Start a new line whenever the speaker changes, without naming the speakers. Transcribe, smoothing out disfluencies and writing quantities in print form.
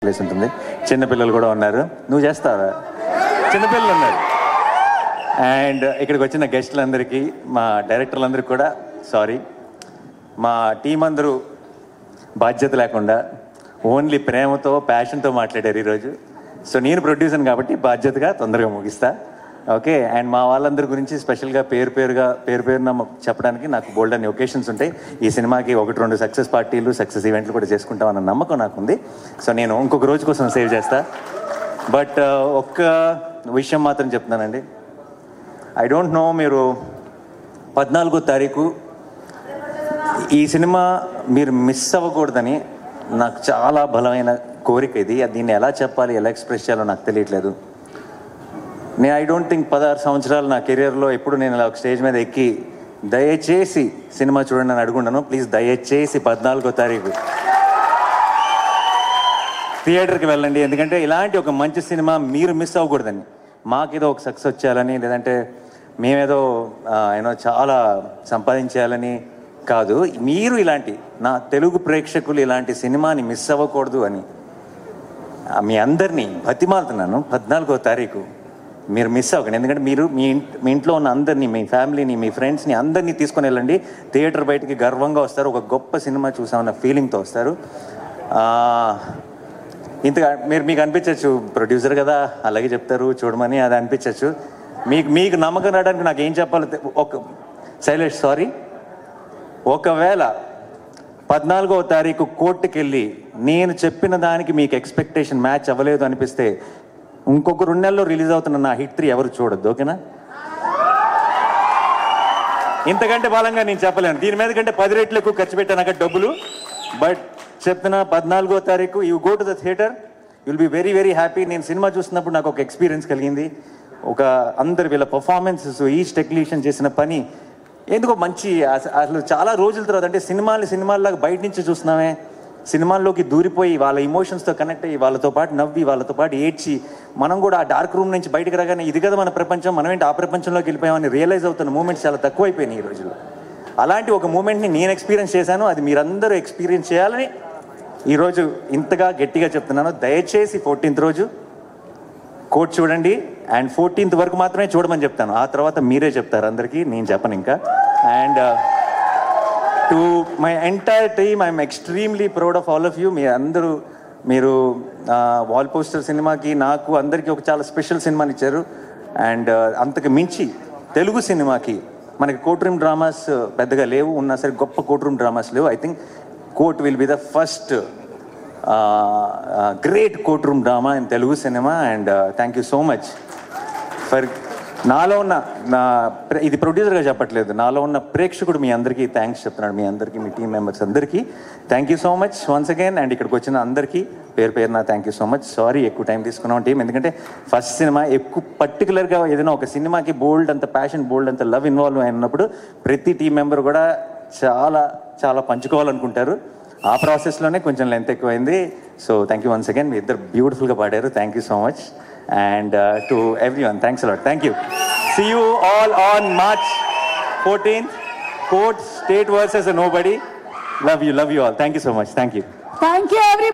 Place ఉంటుంది. చిన్నపిల్లలు కూడా ఉన్నారు. నువ్వు చేస్తావా? చిన్నపిల్లలు ఉన్నారు. అండ్ ఇక్కడికి వచ్చిన గెస్టులందరికీ, మా డైరెక్టర్లందరికీ కూడా సారీ. మా టీం అందరూ బాధ్యత లేకుండా ఓన్లీ ప్రేమతో, ప్యాషన్తో మాట్లాడారు ఈరోజు. సో నేను ప్రొడ్యూసర్ కాబట్టి బాధ్యతగా తొందరగా ముగిస్తా. ఓకే. అండ్ మా వాళ్ళందరి గురించి స్పెషల్గా పేరు పేరున చెప్పడానికి నాకు బోల్డ్ అనే ఒకేషన్స్ ఉంటాయి. ఈ సినిమాకి 1-2 సక్సెస్ పార్టీలు, సక్సెస్ ఈవెంట్లు కూడా చేసుకుంటామన్న నమ్మకం నాకుంది. సో నేను ఇంకొక రోజు కోసం సేవ్ చేస్తా. బట్ ఒక్క విషయం మాత్రం చెప్తున్నానండి. ఐ డోంట్ నో, మీరు 14వ తారీఖు ఈ సినిమా మీరు మిస్ అవ్వకూడదని నాకు చాలా బలమైన కోరిక ఇది. దీన్ని ఎలా చెప్పాలి, ఎలా ఎక్స్ప్రెస్ చేయాలో నాకు తెలియట్లేదు. నేను ఐ డోంట్ థింక్ 16 సంవత్సరాలు నా కెరియర్లో ఎప్పుడు నేను ఇలా ఒక స్టేజ్ మీద ఎక్కి దయచేసి సినిమా చూడండి అని అడుగుంటాను. ప్లీజ్ దయచేసి 14వ తారీఖు థియేటర్కి వెళ్ళండి. ఎందుకంటే ఇలాంటి ఒక మంచి సినిమా మీరు మిస్ అవ్వకూడదని, మాకేదో ఒక సక్సెస్ వచ్చేయాలని, లేదంటే మేమేదో చాలా సంపాదించేయాలని కాదు. మీరు ఇలాంటి నా తెలుగు ప్రేక్షకులు ఇలాంటి సినిమాని మిస్ అవ్వకూడదు అని మీ అందరినీ బతిమాలుతున్నాను. 14వ తారీఖు మీరు మిస్ అవ్వకండి. ఎందుకంటే మీరు మీ ఇంట్లో ఉన్న అందరినీ, మీ ఫ్యామిలీని, మీ ఫ్రెండ్స్ని అందరినీ తీసుకొని వెళ్ళండి. థియేటర్ బయటికి గర్వంగా వస్తారు. ఒక గొప్ప సినిమా చూసామన్న ఫీలింగ్తో వస్తారు. ఇంతగా మీకు అనిపించవచ్చు, ప్రొడ్యూసర్ కదా అలాగే చెప్తారు చూడమని, అది అనిపించవచ్చు. మీకు నమ్మకం రావడానికి నాకు ఏం చెప్పాలో శైలేష్ సారీ. ఒకవేళ 14వ తారీఖు కోర్టుకి వెళ్ళి నేను చెప్పిన దానికి మీకు ఎక్స్పెక్టేషన్ మ్యాచ్ అవ్వలేదు అనిపిస్తే ఇంకొక 2 నెలల్లో రిలీజ్ అవుతున్న నా హిట్ 3 ఎవరు చూడొద్దు. ఓకేనా? ఇంతకంటే బలంగా నేను చెప్పలేను. దీని మీద కంటే 10 రెట్లు ఎక్కువ ఖర్చు పెట్టాను అక్కడ డబ్బులు. బట్ చెప్తున్నా, 14వ తారీఖు you go to the theatre, you'll be very very happy. నేను సినిమా చూస్తున్నప్పుడు నాకు ఒక ఎక్స్పీరియన్స్ కలిగింది. అందరు వీళ్ళ పర్ఫార్మెన్సెస్, ఈచ్ టెక్నీషియన్ చేసిన పని ఎందుకో మంచి, అసలు చాలా రోజుల తర్వాత అంటే సినిమాల్లాగా బయట నుంచి చూస్తున్నామే, సినిమాల్లోకి దూరిపోయి వాళ్ళ ఇమోషన్స్తో కనెక్ట్ అయ్యి వాళ్ళతో పాటు నవ్వి వాళ్ళతో పాటు ఏడ్చి మనం కూడా ఆ డార్క్ రూమ్ నుంచి బయటకు రాగానే ఇది కదా మన ప్రపంచం, మనం ఏంటి ఆ ప్రపంచంలోకి వెళ్ళిపోయామని రియలైజ్ అవుతున్న మూమెంట్స్ చాలా తక్కువైపోయినాయి ఈ రోజుల్లో. అలాంటి ఒక మూమెంట్ని నేను ఎక్స్పీరియన్స్ చేశాను. అది మీరందరూ ఎక్స్పీరియన్స్ చేయాలని ఈరోజు ఇంతగా గట్టిగా చెప్తున్నాను. దయచేసి 14th రోజు కోర్ట్ చూడండి. అండ్ 14th వరకు మాత్రమే చూడమని చెప్తాను. ఆ తర్వాత మీరే చెప్తారు అందరికీ, నేను చెప్పను ఇంకా. And to my entire team, I'm extremely proud of all of you. మీరు వాల్ పోస్టర్ సినిమాకి, నాకు అందరికీ ఒక చాలా స్పెషల్ సినిమాని ఇచ్చారు. అండ్ అంతకు మించి తెలుగు సినిమాకి మనకి కోర్ట్ రూమ్ డ్రామాస్ పెద్దగా లేవు, ఉన్నా సరే గొప్ప కోర్ట్ రూమ్ డ్రామాస్ లేవు. I think court will be the first great court room drama in Telugu cinema. And thank you so much for నాలో ఉన్న ఇది ప్రొడ్యూసర్గా చెప్పట్లేదు, నాలో ఉన్న ప్రేక్షకుడు మీ అందరికీ థ్యాంక్స్ చెప్తున్నాడు. మీ అందరికీ, మీ టీం మెంబర్స్ అందరికీ thank you so much once again. And ఇక్కడికి వచ్చిన అందరికీ పేరున thank you so much. Sorry ఎక్కువ టైం తీసుకున్నాం టీం, ఎందుకంటే ఫస్ట్ సినిమా ఎక్కువ పర్టికులర్గా ఏదైనా ఒక సినిమాకి బోల్డ్ అంత ప్యాషన్, బోల్డ్ అంత లవ్ ఇన్వాల్వ్ అయినప్పుడు ప్రతి టీం మెంబర్ కూడా చాలా చాలా పంచుకోవాలనుకుంటారు. ఆ ప్రాసెస్లోనే కొంచెం లెంత్ ఎక్కువైంది. So thank you once again. మీ ఇద్దరు బ్యూటిఫుల్గా పాడారు. Thank you so much. And to everyone, thanks a lot. Thank you. See you all on March 14th. Court, State versus Nobody. Love you all. Thank you so much. Thank you.
Thank you, everybody.